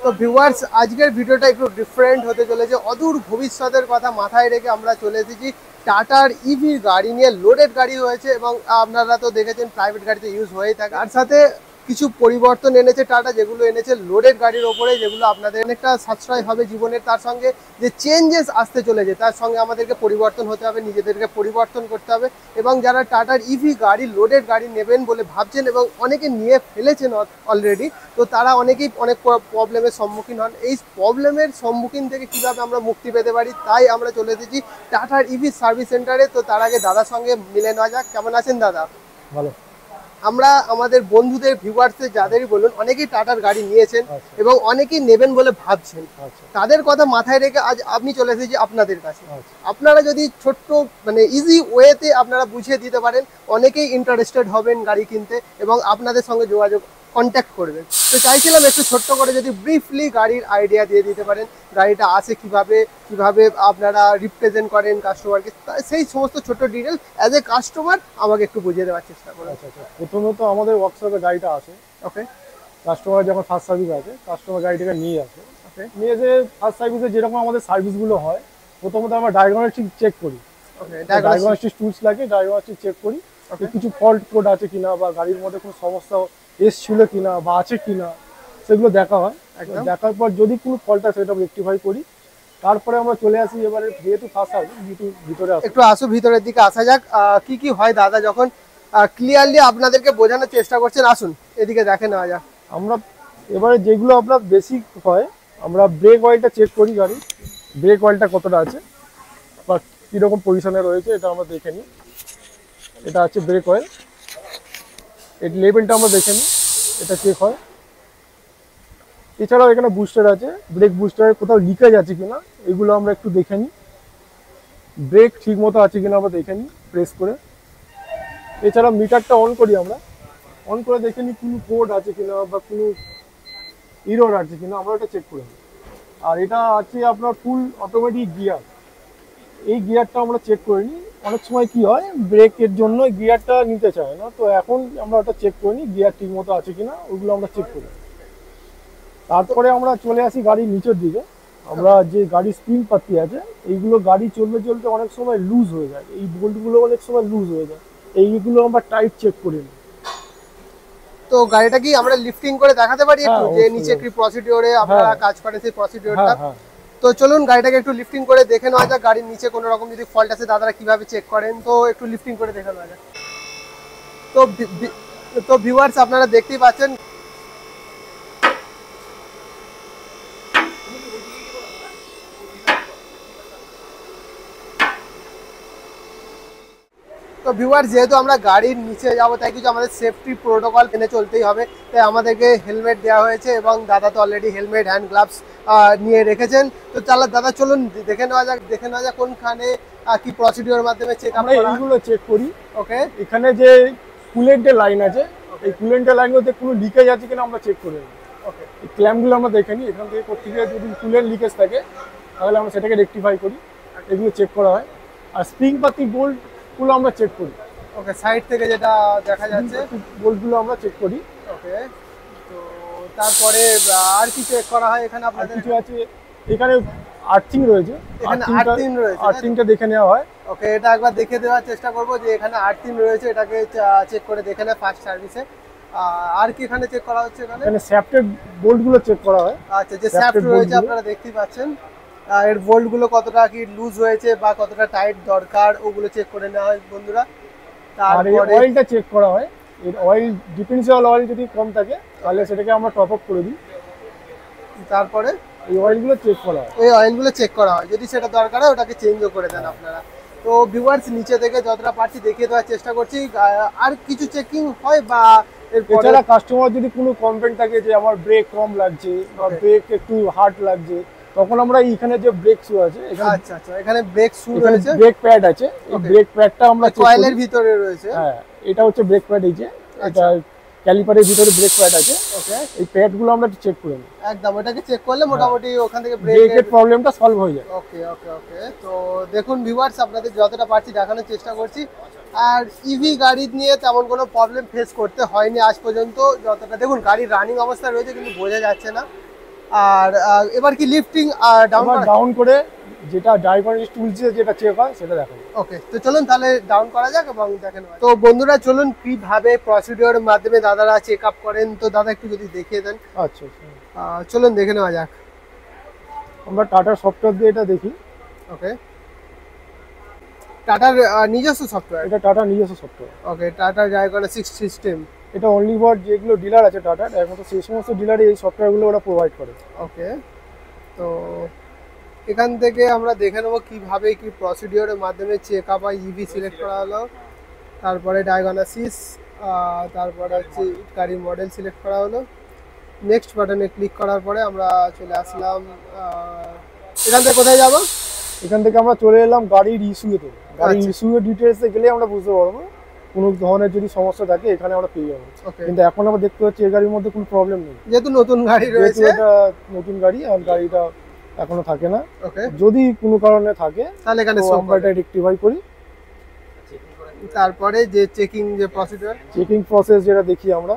তো ভিউয়ার্স, আজকের ভিডিওটা একটু ডিফারেন্ট হতে চলেছে। অদূর ভবিষ্যতের কথা মাথায় রেখে আমরা চলে এসেছি টাটার ইভি গাড়ি নিয়ে। লোডেড গাড়ি হয়েছে এবং আপনারা তো দেখেছেন প্রাইভেট গাড়িতে ইউজ হয়েই থাকে। তার সাথে কিছু পরিবর্তন এনেছে টাটা, যেগুলো এনেছে লোডেড গাড়ির ওপরে, যেগুলো আপনাদের অনেকটা সাশ্রয় হবে জীবনের। তার সঙ্গে যে চেঞ্জেস আসতে চলেছে তার সঙ্গে আমাদেরকে পরিবর্তন হতে হবে, নিজেদেরকে পরিবর্তন করতে হবে। এবং যারা টাটার ইভি গাড়ি, লোডেড গাড়ি নেবেন বলে ভাবছেন এবং অনেকে নিয়ে ফেলেছেন অলরেডি, তো তারা অনেকেই অনেক প্রবলেমের সম্মুখীন হন। এই প্রবলেমের সম্মুখীন থেকে কিভাবে আমরা মুক্তি পেতে পারি, তাই আমরা চলে এসেছি টাটার ইভি সার্ভিস সেন্টারে। তো তার আগে দাদার সঙ্গে মিলে নেওয়া যাক। কেমন আছেন দাদা? ভালো। আমরা আমাদের বন্ধুদের, ভিউয়ার্সদের যাদেরই বলুন, অনেকেই টাটার গাড়ি নিয়েছেন এবং অনেকেই নেবেন বলে ভাবছেন। তাদের কথা মাথায় রেখে আজ আপনি চলে এসেছি আপনাদের কাছে। আপনারা যদি ছোট্ট ইজি ওয়েতে আপনারা বুঝিয়ে দিতে পারেন, অনেকেই ইন্টারেস্টেড হবেন গাড়ি কিনতে এবং আপনাদের সঙ্গে যোগাযোগ কন্ট্যাক্ট করবেন। তো চাইছিলাম একটু ছোট্ট করে যদি ব্রিফলি গাড়ির আইডিয়া দিয়ে দিতে পারেন, গাড়িটা আসে কিভাবে, কিভাবে আপনারা রিপ্রেজেন্ট করেন কাস্টমারকে, সেই সমস্ত ছোট্ট ডিটেলস অ্যাজ এ কাস্টমার আমাকে একটু বুঝিয়ে দেওয়ার চেষ্টা করুন। আচ্ছা, প্রথমত আমাদের ওয়ার্কশপে গাড়িটা আসে। ওকে, কাস্টমার যখন ফার্স্ট সার্ভিস আছে, কাস্টমার গাড়িটাকে নিয়ে আসে। ওকে, নিয়ে এসে ফার্স্ট সার্ভিসে যেরকম আমাদের সার্ভিসগুলো হয়, প্রথমত আমরা ডায়াগনস্টিক চেক করি। ডায়াগনস্টিক টুলস লাগে, ডায়াগনস্টিক চেক করি কিছু ফল্ট কোড আছে কিনা, বা গাড়ির মধ্যে কোনো সমস্যা এসছিল কিনা বা আছে কিনা, সেগুলো দেখা হয়। দেখার পর যদি কোনো ফল্ট আছে সেটা রেকটিফাই করি। তারপরে আমরা চলে আসি এবারে, যেহেতু ফার্স্ট সার্ভিস ভিতরে একটু আসো, ভিতরের দিকে আসা যাক। কি কি হয় দাদা যখন ক্লিয়ারলি আপনাদেরকে বোঝানোর চেষ্টা করছেন, আসুন এদিকে দেখে নেওয়া যাক। আমরা এবারে যেগুলো আপনার বেসিক হয়, আমরা ব্রেক অয়েলটা চেক করি, গাড়ি ব্রেক অয়েলটা কতটা আছে বা কীরকম পজিশনে রয়েছে এটা আমরা দেখে নিই। এটা আছে ব্রেক অয়েল, এর লেভেলটা আমরা দেখে নিই, এটা চেক হয়। এছাড়াও এখানে বুস্টার আছে, ব্রেক বুস্টারের কোথাও লিকেজ আছে কিনা এগুলো আমরা একটু দেখে নিই। ব্রেক ঠিক মতো আছে কিনা আমরা দেখে নিই প্রেস করে। এছাড়া মিটারটা অন করি, আমরা অন করে দেখে নিই কোনো কোড আছে কিনা বা কোনো ইরর আছে কিনা, আমরা ওটা চেক করে নিই। আর এটা আছে আপনার ফুল অটোমেটিক গিয়ার, এই গিয়ারটা আমরা চেক করে নিই। অনেক সময় কি হয়, ব্রেকের জন্য গিয়ারটা নিতে চায় না, তো এখন আমরা ওটা চেক করে নিই গিয়ার ঠিক মতো আছে কিনা, ওগুলো আমরা চেক করি। তারপরে আমরা চলে আসি গাড়ির নিচের দিকে। আমরা যে গাড়ির স্প্রিং পাতি আছে, এইগুলো গাড়ি চলতে চলতে অনেক সময় লুজ হয়ে যায়, এই বোল্টগুলো অনেক সময় লুজ হয়ে যায়, এইগুলো আমরা টাইট চেক করে নিই। তো গাড়িটা কি আমরা লিফটিং করে দেখাতে পারি একটু, যে নিচে কি প্রসিডিওরে আপনারা কাজ করেন সেই প্রসিডিওরটা? তো চলুন গাড়িটাকে একটু লিফটিং করে দেখে নেওয়া যাক। গাড়ির নিচে কোনো রকম যদি ফল্ট আছে দাদারা কিভাবে চেক করেন, তো একটু লিফটিং করে দেখে নেওয়া যাক। তো ভিউয়ার্স, আপনারা দেখতেই পাচ্ছেন তো ভিউয়ার, যেহেতু আমরা গাড়ির নিচে যাবো তাই কিছু আমাদের সেফটি প্রোটোকল মেনে চলতেই হবে। তাই আমাদেরকে হেলমেট দেওয়া হয়েছে এবং দাদা তো অলরেডি হেলমেট, হ্যান্ড গ্লাভস নিয়ে রেখেছেন। তো দাদা চলুন দেখে নেওয়া যাক কোনখানে কি প্রসিডিওর মাধ্যমে চেক আমরা এইগুলো চেক করি। ওকে, এখানে যে কুলেন্টের লাইন আছে, এই কুলেন্টের লাইনগুলোতে কোনো লিকেজ আছে কিনা আমরা চেক করে নিই। ওকে, এই ক্ল্যাম্পগুলো আমরা দেখে নিই, এখান থেকে কোথা থেকে যদি কুলেন্ট লিকেজ থাকে তাহলে আমরা সেটাকে রেকটিফাই করি, এগুলো চেক করা হয়। আর স্প্রিং পাতি বোল্টগুলো আমরা চেক করি। ওকে, সাইড থেকে যেটা দেখা যাচ্ছে বোল্টগুলো আমরা চেক করি। ওকে, তো তারপরে আর কি চেক করা হয় এখানে? আপনাদের কিছু আছে, এখানে আর্থিং রয়েছে, আর্থিংটা দেখে নেওয়া হয়। ওকে, এটা একবার দেখে দেওয়ার চেষ্টা করবো যে এখানে আর্থিং রয়েছে, এটাকে চেক করে দেখে নেয় ফার্স্ট সার্ভিসে। আর কি এখানে চেক করা হচ্ছে? এখানে শ্যাফটের বোল্টগুলো চেক করা হয়। আচ্ছা, যে শ্যাফট রয়েছে আপনারা দেখতেই পাচ্ছেন, এর বোল্টগুলো কতটা কি লুজ হয়েছে বা কতটা টাইট দরকার, ওগুলো চেক করে নেওয়া হয় বন্ধুরা। তারপরে অয়েলটা চেক করা হয়। এর অয়েল, ডিফেন্সিয়াল অয়েল যদি কম থাকে তাহলে সেটাকে আমরা টপ আপ করে দিই। তারপরে এই অয়েলগুলো চেক করা হয়, যদি সেটা দরকার হয় ওটাকে চেঞ্জও করে দেন আপনারা। তো ভিউয়ার্স, নিচে থেকে যতটা পারছি দেখিয়ে দেওয়ার চেষ্টা করছি। আর কিছু চেকিং হয় বা এছাড়া কাস্টমার যদি কোনো কমপ্লেইন থাকে যে আমার ব্রেক কম লাগছে বা ব্রেক একটু হার্ড লাগছে, তখন আমরা এখানে যে ব্রেক শু আছে, এখানে ব্রেক শু রয়েছে, ব্রেক প্যাড আছে, এই ব্রেক প্যাডটা আমরা কয়েলের ভিতরে রয়েছে। হ্যাঁ, এটা হচ্ছে ব্রেক প্যাড, এই যে এটা ক্যালিপারের ভিতরে ব্রেক প্যাড আছে। ওকে, এই প্যাডগুলো আমরা চেক করে নিই। একদম, ওটাকে চেক করলে মোটামুটি ওখান থেকে ব্রেকের প্রবলেমটা সলভ হয়ে যায়। ওকে ওকে ওকে, তো দেখুন ভিউয়ার্স, আপনাদের যতটা পারছি দেখানোর চেষ্টা করছি। আর ইভি গাড়ি নিয়ে তেমন কোনো প্রবলেম ফেস করতে হয়নি আজ পর্যন্ত। যতটা দেখুন গাড়ির রানিং অবস্থা রয়েছে কিন্তু বোঝা যাচ্ছে না। আর এবার কি লিফটিং ডাউন ডাউন করে যেটা ড্রাইভার টুলসে যেটা চেক হয় সেটা দেখাবো। ওকে, তো চলুন তাহলে ডাউন করা যাক এবং দেখেন। তো বন্ধুরা চলুন কিভাবে প্রসিডিওরের মাধ্যমে দাদারা চেক আপ করেন, তো দাদা একটু যদি দেখিয়ে দেন। আচ্ছা চলুন দেখে নেওয়া যাক। আমরা টাটা সফটওয়্যার দিয়ে এটা দেখি। ওকে, টাটার নিজস্ব সফটওয়্যার? এটা টাটা নিজস্ব সফটওয়্যার। ওকে, টাটা ডায়াগনস্টিক সিস্টেম। এটা অনলি ফর যেগুলো ডিলার আছে টাটার, একমাত্র সেই সমস্ত ডিলারে এই সফটওয়্যারগুলো ওরা প্রোভাইড করে। ওকে, তো এখান থেকে আমরা দেখে নেবো কিভাবে কি প্রসিডিওরের মাধ্যমে চেক আপ হয়। ইভি সিলেক্ট করা হলো, তারপরে ডায়াগনোসিস, তারপরে হচ্ছে গাড়ির মডেল সিলেক্ট করা হলো। নেক্সট বাটনে ক্লিক করার পরে আমরা চলে আসলাম। এখান থেকে কোথায় যাব? এখান থেকে আমরা চলে এলাম গাড়ির ইস্যুতে। গাড়ির ইস্যুর ডিটেলসে গেলে আমরা বুঝতে পারবো কোনো ধরনের যদি সমস্যা থাকে এখানে আমরা পেয়ে যাবো। কিন্তু এখন আমরা দেখতে পাচ্ছি এই গাড়ির মধ্যে কোনো প্রবলেম নেই, যেহেতু নতুন গাড়ি রয়েছে। এটা নতুন গাড়ি আর গাড়িটা এখনো থাকে না। ওকে, যদি কোনো কারণে থাকে তাহলে এখানে আমরা এটা রেকটিফাই করি। তারপরে যে চেকিং যে প্রসিডিওর, চেকিং প্রসেস যেটা দেখি আমরা,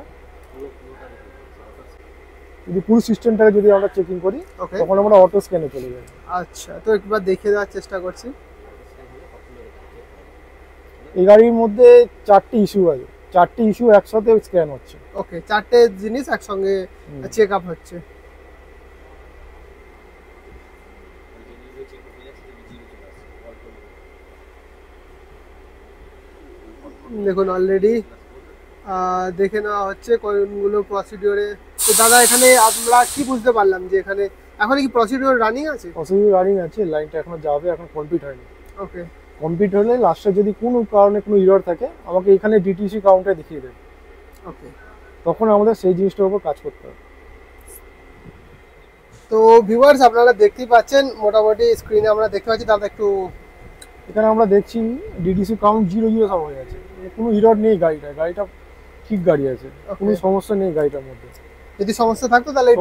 যদি পুরো সিস্টেমটাকে যদি আমরা চেকিং করি তখন আমরা অটো স্ক্যানে চলে যাই। আচ্ছা, তো একবার দেখিয়ে দেওয়ার চেষ্টা করছি। এই গাড়ির মধ্যে 4টি ইস্যু আছে, 4টি ইস্যু একসাথে স্ক্যান হচ্ছে। ওকে, 4টে জিনিস একসঙ্গে চেক আপ হচ্ছে। দেখুন অলরেডি দেখে নেওয়া হচ্ছে কোনগুলো প্রসিডিওরে। তো দাদা এখানে আমরা কি বুঝতে পারলাম যে এখানে এখন কি প্রসিডিওর রানিং আছে? প্রসিডিওর রানিং আছে, লাইনটা এখনো যাবে, এখন কমপ্লিট হয়নি। ওকে, কমপ্লিট হলে লাস্টে যদি কোনো কারণে কোনো এরর থাকে আমাকে এখানে ডিটিসি কাউন্টে দেখিয়ে দেবে। ওকে, তখন আমাদের সেই জিনিসটার উপর কাজ করতে হবে। তো ভিউয়ার্স আপনারা দেখতেই পাচ্ছেন, মোটামুটি স্ক্রিনে আমরা দেখতে পাচ্ছি। দাদা একটু এখানে আমরা দেখছি ডিটিসি কাউন্ট 0 সব হয়ে আছে, কোনো এরর নেই, গাড়িটা ঠিক গাড়ি আছে, কোনো সমস্যা নেই গাড়িটার মধ্যে। যদি সমস্যা থাকতো তাহলে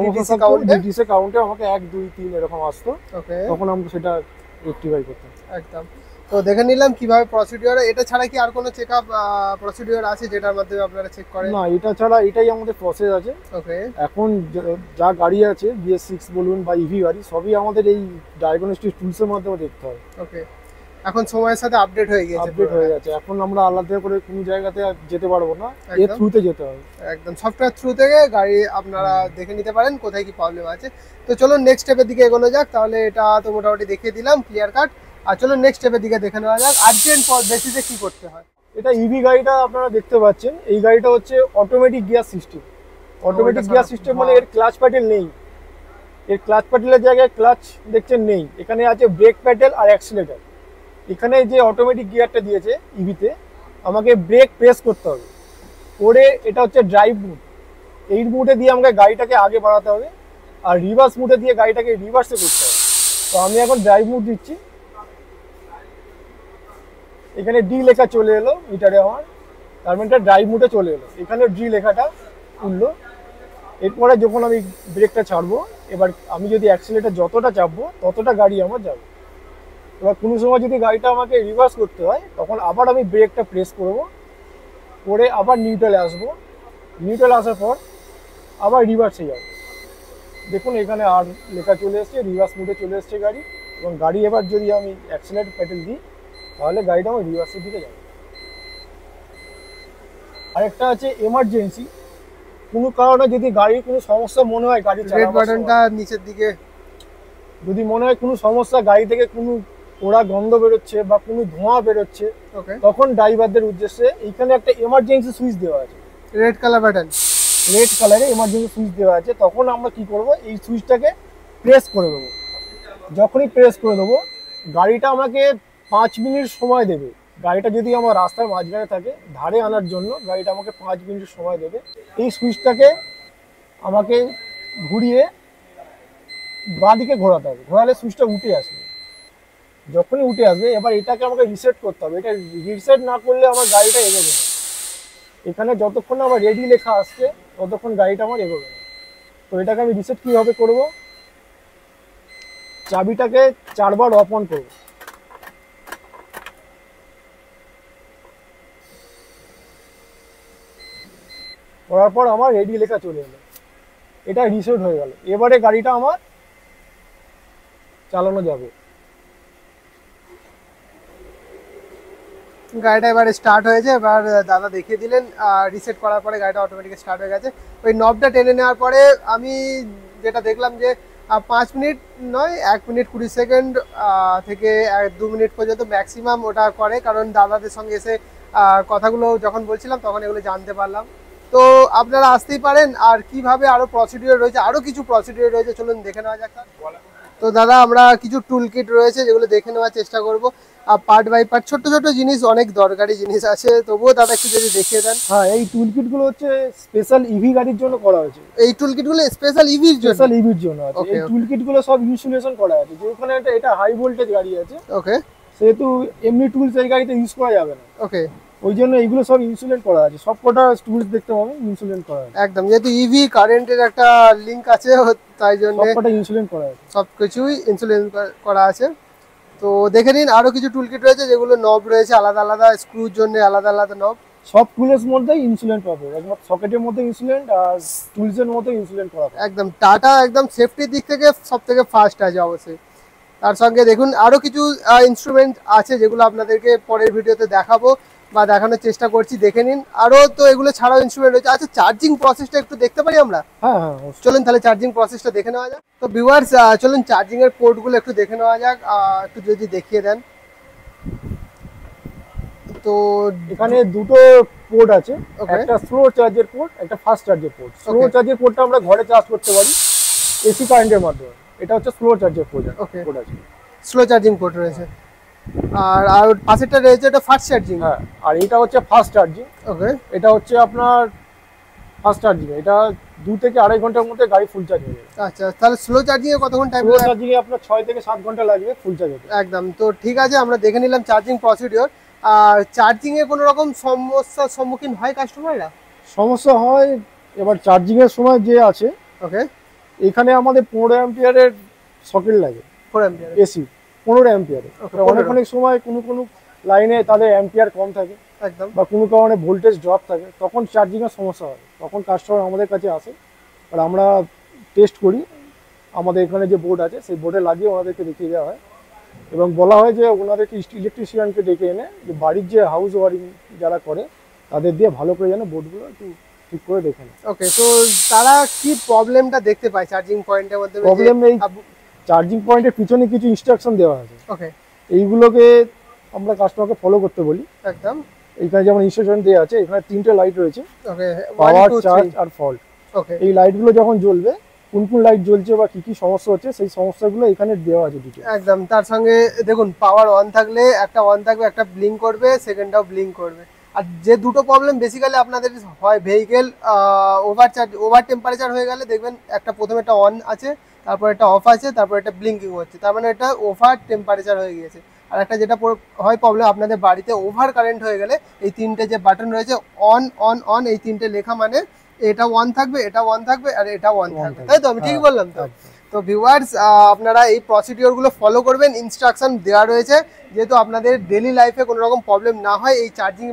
ডিটিসি কাউন্টে আমাকে 1 2 3 এরকম আসতো, তখন আমরা সেটা রেকটিফাই করতাম। একদম। তো দেখে নিলাম কিভাবে প্রসিডিওর। এটা ছাড়া কি আর কোনো চেকআপ প্রসিডিওর আছে যেটার মাধ্যমে আপনারা চেক করেন? না, এটা ছাড়া এটাই আমাদের প্রসেস আছে। ওকে, এখন যা গাড়ি আছে BS6 বলুন বা ইভি গাড়ি, সবই আমাদের এই ডায়াগনস্টিক টুলসের মাধ্যমে দেখতে হয়। ওকে, এখন সময়ের সাথে আপডেট হয়ে গেছে। এখন আমরা আলাদা করে কোনো জায়গাতে যেতে পারবো না, এর থ্রুতে যেতে হবে। একদম সফটওয়্যার থ্রু থেকে গাড়ি আপনারা দেখে নিতে পারেন কোথায় কি প্রবলেম আছে। তো চলুন নেক্সট স্টেপের দিকে এগোনো যাক। তাহলে এটা তো মোটামুটি দেখিয়ে দিলাম ক্লিয়ার কাট। আর চলুন নেক্সট স্টেপের দিকে দেখে নেওয়া যাক আর্জেন্ট বেসিসে কি করতে হয়। এটা ইভি গাড়িটা আপনারা দেখতে পাচ্ছেন, এই গাড়িটা হচ্ছে automatic gear system. Automatic gear system মানে এর ক্লাচ প্যাডেল নেই, এর ক্লাচ প্যাডেলের জায়গায় ক্লাচ দেখছেন নেই, এখানে আছে ব্রেক প্যাডেল আর অ্যাক্সিলারেটর। এখানে যে অটোমেটিক গিয়ারটা দিয়েছে ইভিতে, আমাকে ব্রেক প্রেস করতে হবে করে, এটা হচ্ছে ড্রাইভ মুড, এই মুডে দিয়ে আমাকে গাড়িটাকে আগে বাড়াতে হবে, আর রিভার্স মুডে দিয়ে গাড়িটাকে রিভার্সে করতে হবে। তো আমি এখন ড্রাইভ মুড দিচ্ছি, এখানে ডি লেখা চলে এলো মিটারে আমার, তার মানে ড্রাইভ মুডে চলে এলো, এখানে ডি লেখাটা উঠলো। এরপরে যখন আমি ব্রেকটা ছাড়বো, এবার আমি যদি অ্যাক্সিলারেটর যতটা চাপবো ততটা গাড়ি আমার যাবে। এবার কোনো সময় যদি গাড়িটা আমাকে রিভার্স করতে হয় তখন আবার আমি ব্রেকটা প্রেস করব, করে আবার নিউট্রালে আসবো, নিউট্রাল আসার পর আবার রিভার্সে যাব। দেখুন এখানে আর লেখা চলে এসছে, রিভার্স মুডে চলে এসছে গাড়ি। এবং গাড়ি এবার যদি আমি অ্যাক্সিলারেটর প্যাডেল দিই তাহলে গাড়িটা আমার রিভার্সের দিকে যাবে। আরেকটা আছে এমার্জেন্সি, কোনো কারণে যদি গাড়ির কোনো সমস্যা মনে হয়, গাড়ি রেড বাটনটা নিচের দিকে, যদি মনে হয় কোনো সমস্যা, গাড়ি থেকে কোনো পোড়া গন্ধ বেরোচ্ছে বা কোনো ধোঁয়া বেরোচ্ছে, তখন ড্রাইভারদের উদ্দেশ্যে এইখানে একটা এমার্জেন্সি সুইচ দেওয়া আছে, রেড কালার বাটন, রেড কালারে এমার্জেন্সি সুইচ দেওয়া আছে। তখন আমরা কি করব, এই সুইচটাকে প্রেস করে দেবো। যখনই প্রেস করে দেবো, গাড়িটা আমাকে 5 মিনিট সময় দেবে। গাড়িটা যদি আমার রাস্তার মাঝখানে থাকে, ধারে আনার জন্য গাড়িটা আমাকে 5 মিনিট সময় দেবে। এই সুইচটাকে আমাকে ঘুরিয়ে বাঁ দিকে ঘোরাতে হবে, ঘোরালে সুইচটা উঠে আসবে। যখনই উঠে আসবে, এবার এটাকে আমাকে রিসেট করতে হবে। এটা রিসেট না করলে আমার গাড়িটা এগোবে না। এখানে যতক্ষণ আমার রেডি লেখা আসছে ততক্ষণ গাড়িটা আমার এগোবে না। তো এটাকে আমি রিসেট কীভাবে করব, চাবিটাকে 4 বার অফ অন করব, করার পর আমার রেডি লেখা চলে এলো। এটা রিসেট হয়ে গেল। এবারে গাড়িটা আমার চালানো যাবে। গাড়িটা এবারে স্টার্ট হয়েছে, এবার দাদা দেখিয়ে দিলেন, রিসেট করার পরে গাড়িটা অটোমেটিক স্টার্ট হয়ে গেছে। ওই নবটা টেনে নেওয়ার পরে আমি যেটা দেখলাম যে 5 মিনিট নয়, 1 মিনিট 20 সেকেন্ড থেকে 2 মিনিট পর্যন্ত ম্যাক্সিমাম ওটা করে, কারণ দাদাদের সঙ্গে এসে কথাগুলো যখন বলছিলাম তখন এগুলো জানতে পারলাম। তো আপনারা আসতেই পারেন। আর কিভাবে আরো প্রসিডিওর রয়েছে, আরো কিছু প্রসিডিওর রয়েছে, চলুন দেখে নেওয়া যাক। তো দাদা আমরা কিছু টুল কিট রয়েছে যেগুলো দেখে নেওয়ার চেষ্টা করবো। পার্ট বাই পার্ট ছোট ছোট জিনিস, অনেক দরকারি জিনিস আছে, তবুও দাদা একটু যদি দেখিয়ে দেন। হ্যাঁ, এই টুল কিট গুলো হচ্ছে স্পেশাল ইভি গাড়ির জন্য করা হয়েছে। এই টুল কিট গুলো স্পেশাল ইভির জন্য? স্পেশাল ইভির জন্য আছে। Okay, এই টুল কিট গুলো সব ইনসুলেশন করা আছে, যে ওখানে এটা হাই ভোল্টেজ গাড়ি আছে, ওকে সেহেতু এমনি টুলস এই গাড়িতে ইউজ করা যাবে না। ওকে, ওই জন্য এইগুলো সব ইনসুলেট করা আছে, সব কটা টুলস দেখতে পাবেন ইনসুলেট করা আছে। একদম, যেহেতু ইভি কারেন্টের একটা লিংক আছে তাই জন্য সব কটা ইনসুলেট করা আছে, সবকিছুই ইনসুলেন্স করা আছে। তো দেখে নিন, আরো কিছু টুল কিট রয়েছে যেগুলো নব রয়েছে আলাদা আলাদা, স্ক্রুর জন্য আলাদা আলাদা নব। সব টুলের মধ্যেই ইনসুলেন্ট পাবে, একদম সকেটের মধ্যে ইনসুলেন্ট আর টুলসের মধ্যে ইনসুলেন্ট করা হবে। একদম টাটা একদম সেফটির দিক থেকে সব থেকে ফার্স্ট আছে অবশ্যই। তার সঙ্গে দেখুন আরো কিছু ইনস্ট্রুমেন্ট আছে যেগুলো আপনাদেরকে পরের ভিডিওতে দেখাবো বা দেখানোর চেষ্টা করছি, দেখে নিন। আরো তো এগুলো ছাড়াও ইনস্ট্রুমেন্ট রয়েছে। আচ্ছা, চার্জিং প্রসেসটা একটু দেখতে পারি আমরা? হ্যাঁ হ্যাঁ, অবশ্যই। চলুন তাহলে চার্জিং প্রসেসটা দেখে নেওয়া যাক। তো ভিউয়ার্স চলুন চার্জিং এর পোর্টগুলো একটু দেখে নেওয়া যাক, একটু যদি দেখিয়ে দেন। তো এখানে দুটো পোর্ট আছে, একটা স্লো চার্জের পোর্ট, একটা ফাস্ট চার্জের পোর্ট। স্লো চার্জের পোর্টটা আমরা ঘরে চার্জ করতে পারি এসি কারেন্টের মাধ্যমে, এটা হচ্ছে স্লো চার্জের পোর্ট আছে। স্লো চার্জিং পোর্ট রয়েছে, আর পাশেরটা রয়েছে এটা ফাস্ট চার্জিং। হ্যাঁ, আর এটা হচ্ছে ফাস্ট চার্জিং। ওকে, এটা হচ্ছে আপনার ফাস্ট চার্জিং, এটা 2 থেকে 2.5 ঘন্টার মধ্যে গাড়ি ফুল চার্জ হয়ে যাবে। আচ্ছা, তাহলে স্লো চার্জিং এ কতক্ষণ টাইম স্লো লাগে? চার্জিং এ আপনার 6 থেকে 7 ঘন্টা লাগবে ফুল চার্জ হতে। একদম, তো ঠিক আছে, আমরা দেখে নিলাম চার্জিং প্রসিডিওর। আর চার্জিং এ কোনো রকম সমস্যার সম্মুখীন হয় কাস্টমাররা? সমস্যা হয়, এবার চার্জিং এর সময় যে আছে, ওকে, এখানে আমাদের 15 অ্যাম্পিয়ারের সকেট লাগে, 4 অ্যাম্পিয়ার এসি 15 অ্যাম্পিয়ারে। অনেক সময় কোনো লাইনে তাদের অ্যাম্পিয়ার কম থাকে, একদম, বা কোনো কারণে ভোল্টেজ ড্রপ থাকে, তখন চার্জিং এর সমস্যা হয়, তখন কাস্টমার আমাদের কাছে আসে আর আমরা টেস্ট করি। আমাদের এখানে যে বোর্ড আছে সেই বোর্ডে লাগিয়ে ওনাদেরকে দেখিয়ে দেওয়া হয় এবং বলা হয় যে ওনাদেরকে ইলেকট্রিশিয়ানকে ডেকে এনে যে বাড়ির যে হাউস ওয়ারিং যারা করে তাদের দিয়ে ভালো করে যেন বোর্ডগুলো একটু ঠিক করে দেখে নেয়। ওকে, তো তারা কি প্রবলেমটা দেখতে পায় চার্জিং পয়েন্টের মধ্যে? প্রবলেম এই চার্জিং পয়েন্টের পিছনে কিছু ইনস্ট্রাকশন দেওয়া আছে, ওকে, এইগুলোকে আমরা কাস্টমারকে ফলো করতে বলি। একদম, এইখানে যেমন ইনস্ট্রাকশন দেওয়া আছে, এখানে 3টে লাইট রয়েছে, ওকে, পাওয়ার, চার্জ আর ফল্ট। ওকে, এই লাইটগুলো যখন জ্বলবে, কোন কোন লাইট জ্বলছে বা কি কি সমস্যা হচ্ছে সেই সমস্যাগুলো এখানে দেওয়া আছে ডিটেইল। একদম, তার সঙ্গে দেখুন পাওয়ার অন থাকলে একটা অন থাকবে, একটা ব্লিঙ্ক করবে, সেকেন্ডটাও ব্লিঙ্ক করবে। আর যে দুটো প্রবলেম বেসিক্যালি আপনাদের হয়, ভেহিকেল ওভার টেম্পারেচার হয়ে গেলে দেখবেন একটা প্রথমে একটা অন আছে, তারপর একটা অফ আছে, তারপর একটা ব্লিঙ্কিং হচ্ছে, তার মানে এটা ওভার টেম্পারেচার হয়ে গিয়েছে। আর একটা যেটা হয় প্রবলেম আপনাদের বাড়িতে ওভার কারেন্ট হয়ে গেলে, এই তিনটে যে বাটন রয়েছে অন অন অন, এই তিনটে লেখা মানে এটা অন থাকবে, এটা অন থাকবে আর এটা অন থাকবে, তাই তো? আমি ঠিক বললাম তো? তো ভিউয়ার্স আপনারা এই প্রসিডিওরগুলো ফলো করবেন, ইনস্ট্রাকশন দেওয়া রয়েছে, যেহেতু আপনাদের ডেলি লাইফে কোনো রকম প্রবলেম না হয়। এই চার্জিং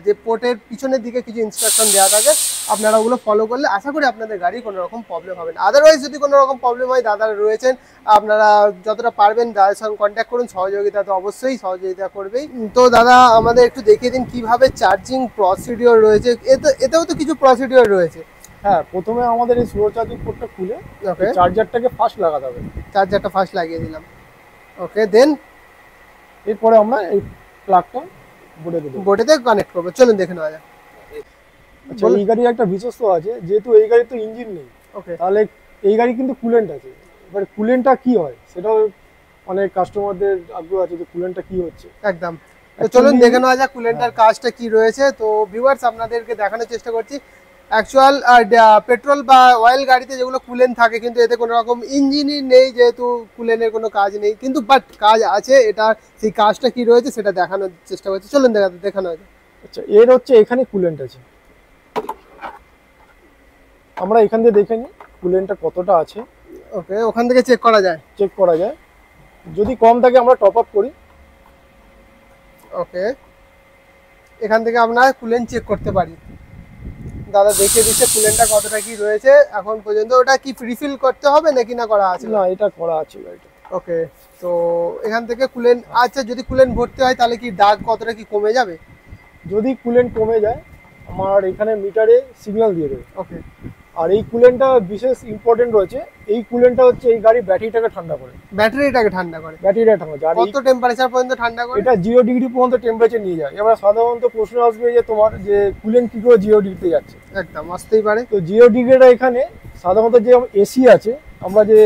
যে পোর্টের পিছনের দিকে কিছু ইনস্ট্রাকশন দেওয়া থাকে, আপনারা ওগুলো ফলো করলে আশা করি আপনাদের গাড়ি কোনো রকম প্রবলেম হবে না। আদারওয়াইজ যদি কোনো রকম প্রবলেম হয়, দাদারা রয়েছেন, আপনারা যতটা পারবেন দাদার সঙ্গে কন্ট্যাক্ট করুন, সহযোগিতা তো অবশ্যই সহযোগিতা করবেই। তো দাদা আমাদের একটু দেখিয়ে দিন কিভাবে চার্জিং প্রসিডিওর রয়েছে, এতেও তো কিছু প্রসিডিওর রয়েছে। হ্যাঁ, প্রথমে আমাদের এই স্লো চার্জিং পোর্টটা খুলে চার্জারটাকে ফার্স্ট লাগাতে হবে। চার্জারটা ফার্স্ট লাগিয়ে দিলাম, ওকে, দেন এরপরে আমরা এই প্লাগটা বোর্ডেতে কানেক্ট করবো। চলুন দেখে নেওয়া যাক। আচ্ছা, এই গাড়ির একটা বিশেষত্ব আছে, যেহেতু এই গাড়ির তো ইঞ্জিন নেই, ওকে, তাহলে এই গাড়ি কিন্তু কুলেন্ট আছে। এবার কুলেন্টটা কি হয় সেটাও অনেক কাস্টমারদের আগ্রহ আছে যে কুলেন্টটা কি হচ্ছে। একদম, তো চলুন দেখে নেওয়া যাক কুলেন্টার কাজটা কি রয়েছে। তো ভিউয়ার্স আপনাদেরকে দেখানোর চেষ্টা করছি অ্যাকচুয়াল পেট্রোল বা অয়েল গাড়িতে যেগুলো কুলেন থাকে, কিন্তু এতে কোনো রকম ইঞ্জিনই নেই, যেহেতু কুলেনের কোনো কাজ নেই, কিন্তু বাট কাজ আছে। এটা সেই কাজটা কি রয়েছে সেটা দেখানোর চেষ্টা করছি, চলুন দেখানো যাক। আচ্ছা, এর হচ্ছে এখানে কুলেন্ট আছে, আমরা এখান দিয়ে দেখে নিই কুলেন্টটা কতটা আছে। ওকে, ওখান থেকে চেক করা যায়? চেক করা যায়, যদি কম থাকে আমরা টপ আপ করি। ওকে, এখান থেকে আমরা কুলেন্ট চেক করতে পারি। দাদা দেখিয়ে দিচ্ছে কুলেনটা কতটা কি রয়েছে এখন পর্যন্ত। ওটা কি রিফিল করতে হবে নাকি না করা আছে? না, এটা করা আছে গাড়িটা। ওকে, তো এখান থেকে কুলেন, আচ্ছা যদি কুলেন ভর্তি হয় তাহলে কি দাগ কতটা কি কমে যাবে? যদি কুলেন্ট কমে যায় আমার এখানে মিটারে সিগন্যাল দিয়ে দেবে। ওকে, আর এই কুলেন্টটা বিশেষ ইম্পর্টেন্ট রয়েছে, এই কুলেন্টটা হচ্ছে এই গাড়ির ব্যাটারিটাকে ঠান্ডা করে। ব্যাটারিটাকে ঠান্ডা করে? ব্যাটারিটা ঠান্ডা করে। আর কত টেম্পারেচার পর্যন্ত ঠান্ডা করে? এটা 0 ডিগ্রি পর্যন্ত টেম্পারেচার নিয়ে যায়। এবার সাধারণত প্রশ্ন আসবে যে তোমার যে কুলেন্ট কি করে 0 ডিগ্রিতে যাচ্ছে। একদম আসতেই পারে। তো 0 ডিগ্রিটা এখানে সাধারণত যে এসি আছে, আমরা যে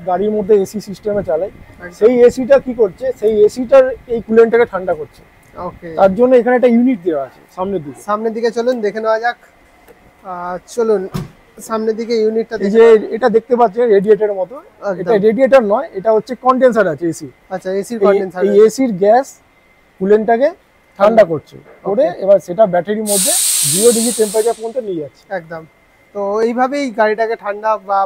গাড়ির মধ্যে এসি সিস্টেমে চালাই, সেই এসিটা কি করছে, সেই এসিটার এই কুলেন্টটাকে ঠান্ডা করছে। ওকে, তার জন্য এখানে একটা ইউনিট দেওয়া আছে সামনের দিকে। সামনের দিকে চলুন দেখে নেওয়া যাক। চলুন সামনের দিকে ইউনিটটা এই যে এটা দেখতে পাচ্ছেন রেডিয়েটরের মতো, এটা রেডিয়েটর নয়, এটা হচ্ছে কন্ডেন্সার আছে এসি। আচ্ছা, এসির কন্ডেন্সার। এই এসির গ্যাস কুলেন্টটাকে ঠান্ডা করছে করে এবার সেটা ব্যাটারির মধ্যে 0 ডিগ্রি টেম্পারেচার পর্যন্ত নিয়ে যাচ্ছে। একদম। তো এইভাবেই গাড়িটাকে ঠান্ডা বা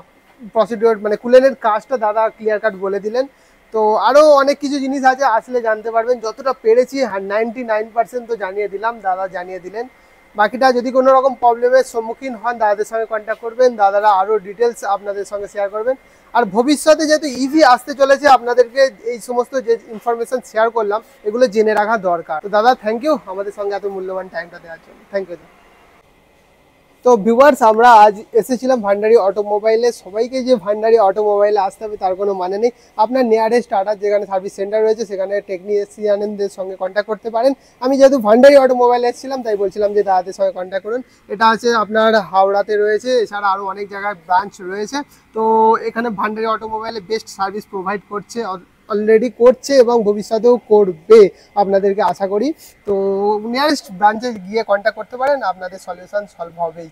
প্রসিডিওর মানে কুলেনের কাজটা দাদা ক্লিয়ার কাট বলে দিলেন। তো আরও অনেক কিছু জিনিস আছে, আসলে জানতে পারবেন। যতটা পেরেছি 99% তো জানিয়ে দিলাম, দাদা জানিয়ে দিলেন। বাকিটা যদি কোনো রকম প্রবলেমের সম্মুখীন হন দাদাদের সঙ্গে কন্ট্যাক্ট করবেন, দাদারা আরও ডিটেলস আপনাদের সঙ্গে শেয়ার করবেন। আর ভবিষ্যতে যেহেতু ইভি আসতে চলেছে, আপনাদেরকে এই সমস্ত যে ইনফরমেশন শেয়ার করলাম এগুলো জেনে রাখা দরকার। তো দাদা থ্যাংক ইউ আমাদের সঙ্গে এত মূল্যবান টাইমটা দেওয়ার জন্য, থ্যাংক ইউ। তো ভিউয়ার্স, আমরা আজ এসেছিলাম ভান্ডারী অটোমোবাইলে। সবাইকে যে ভান্ডারী অটোমোবাইলে আসতে হবে তার কোনো মানে নেই। আপনার নিয়ারেস্ট টাটা যেখানে সার্ভিস সেন্টার রয়েছে সেখানে টেকনিশিয়ানদের সঙ্গে কন্ট্যাক্ট করতে পারেন। আমি যেহেতু ভান্ডারী অটোমোবাইলে এসেছিলাম তাই বলছিলাম যে দাদাদের সঙ্গে কন্ট্যাক্ট করুন। এটা আছে আপনার হাওড়াতে রয়েছে, এছাড়া আরও অনেক জায়গায় ব্রাঞ্চ রয়েছে। তো এখানে ভান্ডারী অটোমোবাইলে বেস্ট সার্ভিস প্রোভাইড করছে, অলরেডি করছে এবং ভবিষ্যতেও করবে আপনাদেরকে আশা করি। তো নিয়ারেস্ট ব্রাঞ্চে গিয়ে কন্ট্যাক্ট করতে পারেন, আপনাদের সলিউশন সলভ হবেই।